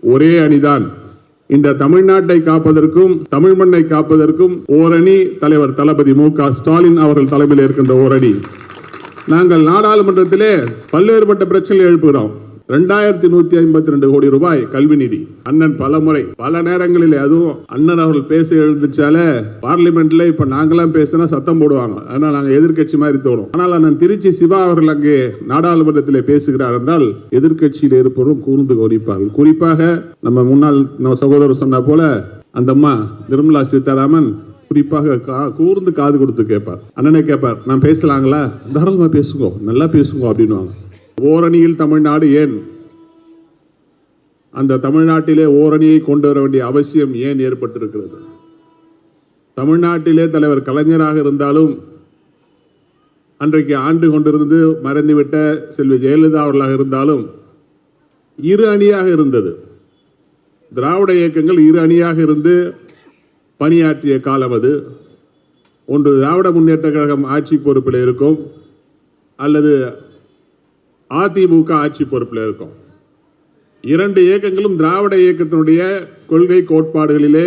ஒரே அணிதான். இந்த தமிழ்நாட்டை காப்பதற்கும் தமிழ் மண்ணை காப்பதற்கும் ஓரணி தலைவர் தளபதி மு.க. ஸ்டாலின் அவர்கள் தலைமையில் இருக்கின்ற ஓரணி. நாங்கள் நாடாளுமன்றத்திலே பல்வேறுபட்ட பிரச்சனைகள் எழுப்புகிறோம். 2152 கோடி ரூபாய் கல்வி நிதி. அண்ணன் பல முறை பல நேரங்களில் அதுவும் அண்ணன் அவர்கள் பேச எழுந்துச்சாலே பார்லிமெண்ட்ல இப்ப நாங்களாம் பேசினா சத்தம் போடுவாங்க. அதனால நாங்க எதிர்கட்சி மாதிரி தோணும். ஆனால் அண்ணன் திருச்சி சிவா அவர்கள் அங்கே நாடாளுமன்றத்திலே பேசுகிறார் என்றால் எதிர்கட்சியில் இருப்பவரும் கூர்ந்து கவனிப்பார்கள். குறிப்பாக நம்ம சகோதரர் சொன்ன போல அந்த அம்மா நிர்மலா சீதாராமன் குறிப்பாக கூர்ந்து காது கொடுத்து கேட்பார். அண்ணனை கேட்பார், நான் பேசலாங்களா? தாராளமா பேசுங்க, நல்லா பேசுங்க அப்படின்னுவாங்க. ஓரணியில் தமிழ்நாடு ஏன்? அந்த தமிழ்நாட்டிலே ஓரணியை கொண்டு வர வேண்டிய அவசியம் ஏன் ஏற்பட்டிருக்கிறது? தமிழ்நாட்டிலே தலைவர் கலைஞராக இருந்தாலும் அன்றைக்கு ஆண்டு கொண்டிருந்து மறைந்துவிட்ட செல்வி ஜெயலலிதா அவர்களாக இருந்தாலும் இரு அணியாக இருந்தது. திராவிட இயக்கங்கள் இரு அணியாக இருந்து பணியாற்றிய காலம் அது. ஒன்று திராவிட முன்னேற்ற கழகம் ஆட்சி பொறுப்பில் இருக்கும், அல்லது அதிமுக ஆட்சி பொறுப்பில் இருக்கும். இரண்டு இயக்கங்களும் திராவிட இயக்கத்தினுடைய கொள்கை கோட்பாடுகளிலே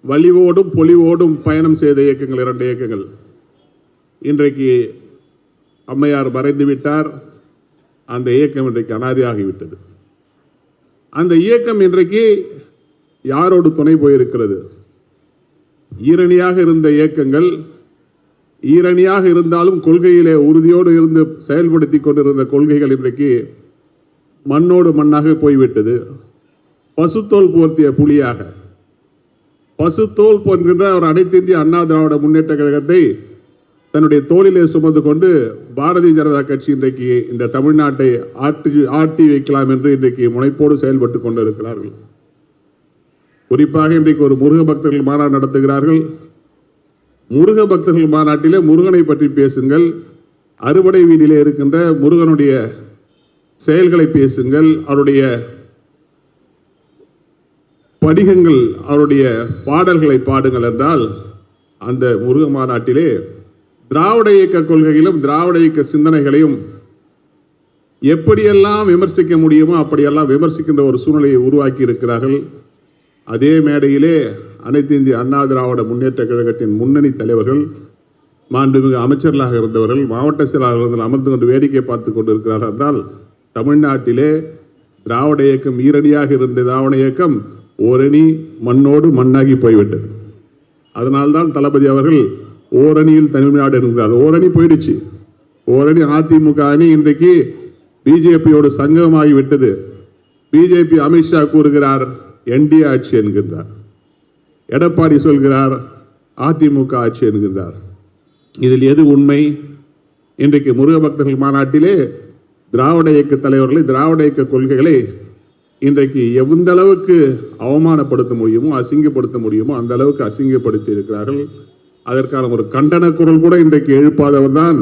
வலிவோடும் பொலிவோடும் பயணம் செய்த இயக்கங்கள் இரண்டு இயக்கங்கள். இன்றைக்கு அம்மையார் மறைந்து விட்டார். அந்த இயக்கம் இன்றைக்கு அனாதையாகிவிட்டது. அந்த இயக்கம் இன்றைக்கு யாரோடு துணை போயிருக்கிறது? ஈரணியாக இருந்த இயக்கங்கள், ஈரணியாக இருந்தாலும் கொள்கையிலே உறுதியோடு இருந்து செயல்படுத்தி கொண்டிருந்த கொள்கைகள் இன்றைக்கு மண்ணோடு மண்ணாக போய்விட்டது. பசுத்தோல் போர்த்திய புலியாக, பசுத்தோல் போன்கின்ற ஒரு அனைத்து இந்திய அண்ணா திராவிட முன்னேற்ற கழகத்தை தன்னுடைய தோளிலே சுமந்து கொண்டு பாரதிய ஜனதா கட்சி இன்றைக்கு இந்த தமிழ்நாட்டை ஆட்டி வைக்கலாம் என்று இன்றைக்கு முனைப்போடு செயல்பட்டு கொண்டிருக்கிறார்கள். குறிப்பாக இன்றைக்கு ஒரு முருக பக்தர்கள் மாநாடு நடத்துகிறார்கள். முருக பக்தர்கள் மாநாட்டிலே முருகனை பற்றி பேசுங்கள், அறுவடை வீதியிலே இருக்கின்ற முருகனுடைய செயல்களை பேசுங்கள், அவருடைய படிகங்கள், அவருடைய பாடல்களை பாடுங்கள் என்றால் அந்த முருக மாநாட்டிலே திராவிட இயக்க கொள்கையிலும் திராவிட இயக்க சிந்தனைகளையும் எப்படியெல்லாம் விமர்சிக்க முடியுமோ அப்படியெல்லாம் விமர்சிக்கின்ற ஒரு சூழ்நிலையை உருவாக்கி இருக்கிறார்கள். அதே மேடையிலே அனைத்து இந்திய அண்ணா திராவிட முன்னேற்ற கழகத்தின் முன்னணி தலைவர்கள், மாண்புமிகு அமைச்சர்களாக இருந்தவர்கள், மாவட்ட செயலாளர்கள் அமர்ந்து கொண்டு வேடிக்கை பார்த்து கொண்டிருக்கிறார்கள் என்றால் தமிழ்நாட்டிலே திராவிட இயக்கம் ஈரணியாக இருந்த திராவிட இயக்கம் ஓரணி மண்ணோடு மண்ணாகி போய்விட்டது. அதனால்தான் தளபதி அவர்கள் ஓரணியில் தமிழ்நாடு என்கிறார். ஓரணி போயிடுச்சு. ஓரணி அதிமுக அணி இன்றைக்கு பிஜேபியோடு சங்கமாகி விட்டது. பிஜேபி அமித்ஷா கூறுகிறார் என்டிஏ ஆட்சி என்கின்றார். எடப்பாடி சொல்கிறார் அதிமுக ஆட்சி என்கின்றார். இதில் எது உண்மை? இன்றைக்கு முருக பக்தர்கள் மாநாட்டிலே திராவிட இயக்க தலைவர்களை, திராவிட இயக்க கொள்கைகளை இன்றைக்கு எந்த அளவுக்கு அவமானப்படுத்த முடியுமோ, அசிங்கப்படுத்த முடியுமோ அந்த அளவுக்கு அசிங்கப்படுத்தி இருக்கிறார்கள். அதற்கான ஒரு கண்டன குரல் கூட இன்றைக்கு எழுப்பாதவர் தான்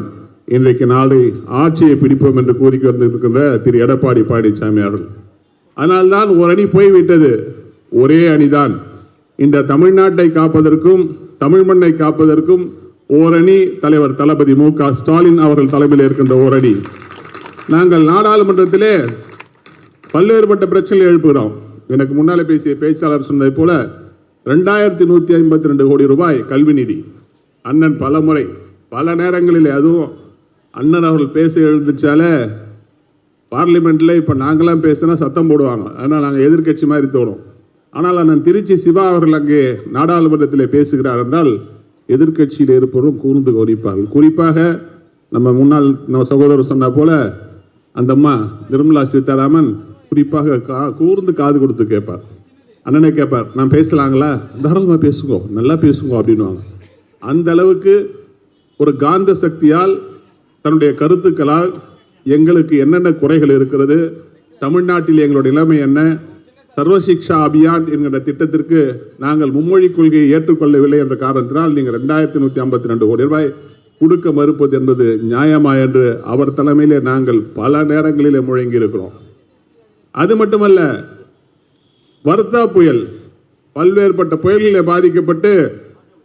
இன்றைக்கு நாளை ஆட்சியை பிடிப்போம் என்று கூறி வந்திருக்கின்ற திரு எடப்பாடி பழனிசாமி அவர்கள். அதனால்தான் ஒரு அணி போய்விட்டது. ஒரே அணிதான். இந்த தமிழ்நாட்டை காப்பதற்கும் தமிழ் மண்ணை காப்பதற்கும் ஓரணி தலைவர் தளபதி மு.க. ஸ்டாலின் அவர்கள் தலைமையில் இருக்கின்ற ஓரணி. நாங்கள் நாடாளுமன்றத்திலே பல்வேறுபட்ட பிரச்சனைகள் எழுப்புகிறோம். எனக்கு முன்னாலே பேசிய பேச்சாளர் சொன்னதை போல 2152 கோடி ரூபாய் கல்வி நிதி. அண்ணன் பல முறை பல நேரங்களில் அதுவும் அண்ணன் அவர்கள் பேச எழுந்துச்சாலே பார்லிமெண்ட்ல இப்ப நாங்களாம் பேசினா சத்தம் போடுவாங்க. அதனால நாங்கள் எதிர்கட்சி மாதிரி தோணும். ஆனால் அண்ணன் திருச்சி சிவா அவர்கள் அங்கே நாடாளுமன்றத்தில் பேசுகிறார் என்றால் எதிர்கட்சியில் இருப்பவரும் கூர்ந்து கவனிப்பார்கள். குறிப்பாக நம்ம சகோதரர் சொன்ன போல அந்த அம்மா நிர்மலா சீதாராமன் குறிப்பாக கூர்ந்து காது கொடுத்து கேட்பார். அண்ணனை கேட்பார், நான் பேசலாங்களா? தாராளமா பேசுங்க, நல்லா பேசுங்க அப்படின்னுவாங்க. அந்த அளவுக்கு ஒரு காந்த சக்தியால் தன்னுடைய கருத்துக்களால் எங்களுக்கு என்னென்ன குறைகள் இருக்கிறது, தமிழ்நாட்டில் எங்களுடைய நிலைமை என்ன, சர்வசிக்ஷா அபியான் என்கிற திட்டத்திற்கு நாங்கள் மும்மொழி கொள்கையை ஏற்றுக்கொள்ளவில்லை என்ற காரணத்தினால் நீங்கள் 2152 கோடி ரூபாய் கொடுக்க மறுப்பது என்பது நியாயமா என்று அவர் தலைமையிலே நாங்கள் பல நேரங்களிலே முழங்கி இருக்கிறோம். அது மட்டுமல்ல, வர்தா புயல், பல்வேறுபட்ட புயல்களிலே பாதிக்கப்பட்டு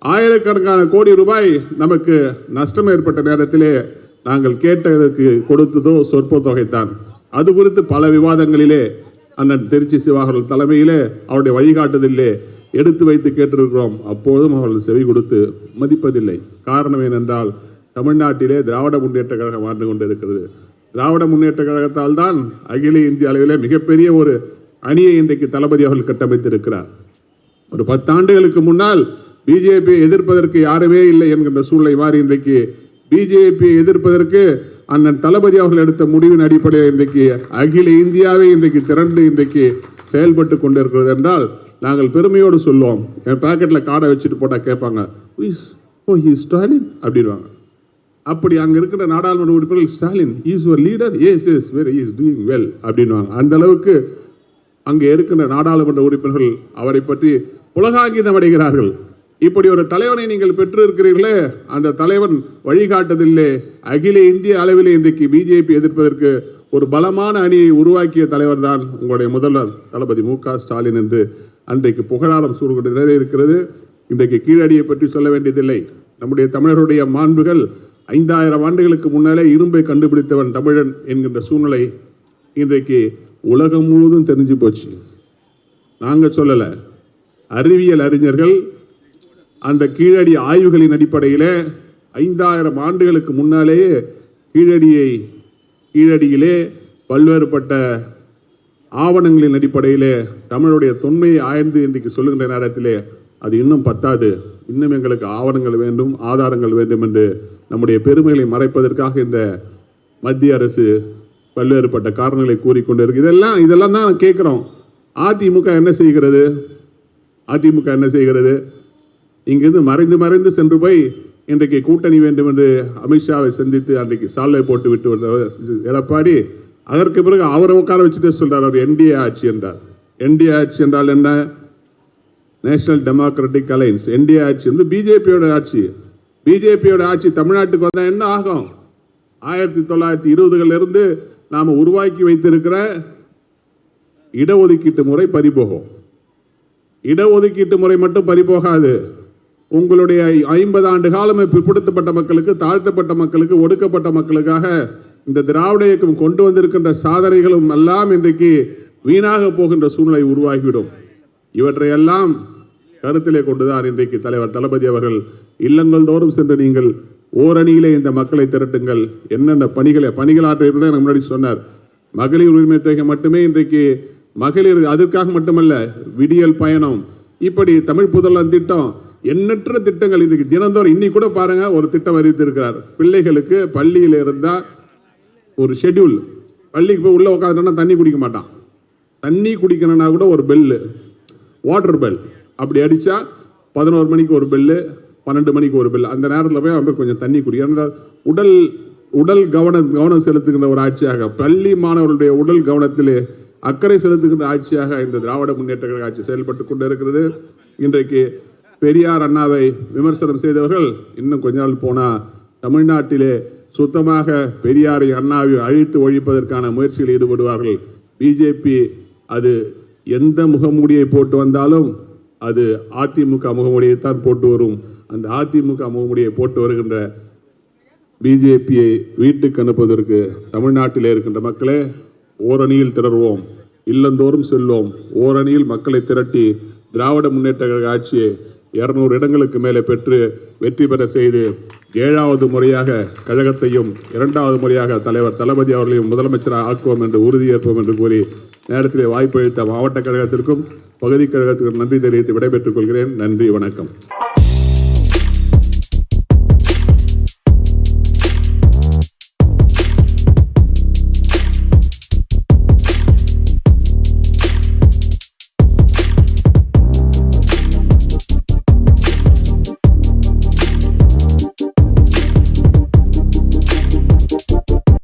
ஆயிரக்கணக்கான கோடி ரூபாய் நமக்கு நஷ்டம் ஏற்பட்ட நேரத்திலே நாங்கள் கேட்டதற்கு கொடுத்ததோ சொற்ப தொகைத்தான். அது குறித்து பல விவாதங்களிலே அண்ணன் திருச்சி சிவாகர்கள் தலைமையிலே அவருடைய வழிகாட்டுதலிலே எடுத்து வைத்து கேட்டிருக்கிறோம். அப்போதும் அவர்கள் செவி கொடுத்து மதிப்பதில்லை. காரணம் ஏனென்றால் தமிழ்நாட்டிலே திராவிட முன்னேற்ற கழகம் ஆண்டு கொண்டிருக்கிறது. திராவிட முன்னேற்ற கழகத்தால் தான் அகில இந்திய அளவிலே மிகப்பெரிய ஒரு அணியை இன்றைக்கு தளபதி அவர்கள் கட்டமைத்திருக்கிறார். ஒரு 10 ஆண்டுகளுக்கு முன்னால் பிஜேபியை எதிர்ப்பதற்கு யாருமே இல்லை என்கின்ற சூழ்நிலை மாறி இன்றைக்கு பிஜேபியை எதிர்ப்பதற்கு அண்ணன் தளபதி அவர்கள் எடுத்த முடிவின் அடிப்படையில் இன்றைக்கு அகில இந்தியாவை இன்றைக்கு திரண்டு இன்றைக்கு செயல்பட்டு கொண்டிருக்கிறது என்றால் நாங்கள் பெருமையோடு சொல்லுவோம். என் பாக்கெட்டில் கார்டை வச்சுட்டு போட்டால் கேட்பாங்க, ஸ்டாலின் அப்படின்வாங்க. அப்படி அங்கே இருக்கிற நாடாளுமன்ற உறுப்பினர்கள் Stalin is your leader, yes yes very is doing well அப்படின்வாங்க. அந்த அளவுக்கு அங்கே இருக்கின்ற நாடாளுமன்ற உறுப்பினர்கள் அவரை பற்றி புலகாங்கிதம் அடைகிறார்கள். இப்படி ஒரு தலைவனை நீங்கள் பெற்றிருக்கிறீர்களே, அந்த தலைவன் வழிகாட்டுதலிலே அகில இந்திய அளவிலே இன்றைக்கு பிஜேபி எதிர்ப்பதற்கு ஒரு பலமான அணியை உருவாக்கிய தலைவர் தான் உங்களுடைய முதல்வர் தளபதி மு.க. ஸ்டாலின் என்று அன்றைக்கு புகழாரம் சூழ்கின்ற நிலை இருக்கிறது. இன்றைக்கு கீழடியை பற்றி சொல்ல வேண்டியதில்லை. நம்முடைய தமிழருடைய மாண்புகள் 5000 ஆண்டுகளுக்கு முன்னாலே இரும்பை கண்டுபிடித்தவன் தமிழன் என்கின்ற சூழ்நிலை இன்றைக்கு உலகம் முழுவதும் தெரிஞ்சு போச்சு. நாங்கள் சொல்லலை, அறிவியல் அறிஞர்கள் அந்த கீழடி ஆய்வுகளின் அடிப்படையில் 5000 ஆண்டுகளுக்கு முன்னாலேயே கீழடியிலே பல்வேறுபட்ட ஆவணங்களின் அடிப்படையிலே தமிழுடைய தொன்மையை ஆய்ந்து இன்றைக்கு சொல்லுகின்ற நேரத்திலே அது இன்னும் பத்தாது, இன்னும் எங்களுக்கு ஆவணங்கள் வேண்டும், ஆதாரங்கள் வேண்டும் என்று நம்முடைய பெருமைகளை மறைப்பதற்காக இந்த மத்திய அரசு பல்வேறுபட்ட காரணங்களை கூறிக்கொண்டிருக்கு. இதெல்லாம் தான் கேட்குறோம். அதிமுக என்ன செய்கிறது? இங்கிருந்து மறைந்து சென்று போய் இன்றைக்கு கூட்டணி வேண்டும் என்று அமித்ஷாவை சந்தித்து அன்றைக்கு சால்வை போட்டு விட்டு வந்த எடப்பாடி அதற்கு பிறகு அவரை உட்கார வச்சுட்டே சொல்றார், அவர் என்டிஏ ஆட்சி என்றார். என்டிஏ ஆட்சி என்றால் என்ன? National democratic alliance. என்டிஏ ஆட்சி வந்து பிஜேபியோட ஆட்சி. பிஜேபியோட ஆட்சி தமிழ்நாட்டுக்கு வந்தால் என்ன ஆகும்? 1920களிலிருந்து நாம் உருவாக்கி வைத்திருக்கிற இடஒதுக்கீட்டு முறை பறிபோகும். இடஒதுக்கீட்டு முறை மட்டும் பறிபோகாது. உங்களுடைய 50 ஆண்டு காலம் பிற்படுத்தப்பட்ட மக்களுக்கு, தாழ்த்தப்பட்ட மக்களுக்கு, ஒடுக்கப்பட்ட மக்களுக்காக இந்த திராவிட இயக்கம் கொண்டு வந்திருக்கின்ற சாதனைகளும் எல்லாம் இன்றைக்கு வீணாக போகின்ற சூழ்நிலை உருவாகிவிடும். இவற்றையெல்லாம் கருத்திலே கொண்டுதான் இன்றைக்கு தலைவர் தளபதி அவர்கள் இல்லங்கள் தோறும் சென்று நீங்கள் ஓரணியிலே இந்த மக்களை திரட்டுங்கள், என்னென்ன பணிகள் ஆற்ற முன்னாடி சொன்னார். மகளிர் உரிமை தொகை மட்டுமே இன்றைக்கு மகளிர், அதற்காக மட்டுமல்ல, விடியல் பயணம், இப்படி தமிழ் புதல்வன் திட்டம், எண்ணற்ற திட்டங்கள் இன்றைக்கு தினந்தோறும். இன்னைக்கு கூட பாருங்க, ஒரு திட்டம் அறிவித்திருக்கிறார். பிள்ளைகளுக்கு பள்ளியில் இருந்தால் ஒரு ஷெட்யூல், பள்ளிக்கு போய் உள்ள உட்காந்துட்டோம்னா தண்ணி குடிக்க மாட்டான். தண்ணி குடிக்கணும்னா கூட ஒரு பெல்லு, வாட்டர் பெல் அப்படி அடித்தா 11 மணிக்கு ஒரு பெல்லு, 12 மணிக்கு ஒரு பெல். அந்த நேரத்தில் போய் அவங்க கொஞ்சம் தண்ணி குடிக்கணும். உடல் கவனம் செலுத்துகின்ற ஒரு ஆட்சியாக, பள்ளி மாணவர்களுடைய உடல் கவனத்திலே அக்கறை செலுத்துகின்ற ஆட்சியாக இந்த திராவிட முன்னேற்ற கழக ஆட்சி செயல்பட்டு கொண்டிருக்கிறது. இன்றைக்கு பெரியார் அண்ணாவை விமர்சனம் செய்தவர்கள் இன்னும் கொஞ்ச நாள் போனால் தமிழ்நாட்டிலே சுத்தமாக பெரியாரை அண்ணாவை அழித்து ஒழிப்பதற்கான முயற்சியில் ஈடுபடுவார்கள். பிஜேபி அது எந்த முகமூடியை போட்டு வந்தாலும் அது அதிமுக முகமூடியைத்தான் போட்டு வரும். அந்த அதிமுக முகமூடியை போட்டு வருகின்ற பிஜேபியை வீட்டுக்கு அனுப்புவதற்கு தமிழ்நாட்டிலே இருக்கின்ற மக்களே ஓரணியில் திரள்வோம், இல்லந்தோறும் செல்வோம், ஓரணியில் மக்களை திரட்டி திராவிட முன்னேற்ற கழக ஆட்சியை 200 இடங்களுக்கு மேலே பெற்று வெற்றி பெற செய்து 7வது முறையாக கழகத்தையும் 2வது முறையாக தலைவர் தளபதி அவர்களையும் முதலமைச்சராக ஆக்குவோம் என்று உறுதியேற்போம் என்று கூறி நேரத்திலே வாய்ப்பளித்த மாவட்ட கழகத்திற்கும் பகுதி கழகத்திற்கும் நன்றி தெரிவித்து விடைபெற்றுக் கொள்கிறேன். நன்றி, வணக்கம்.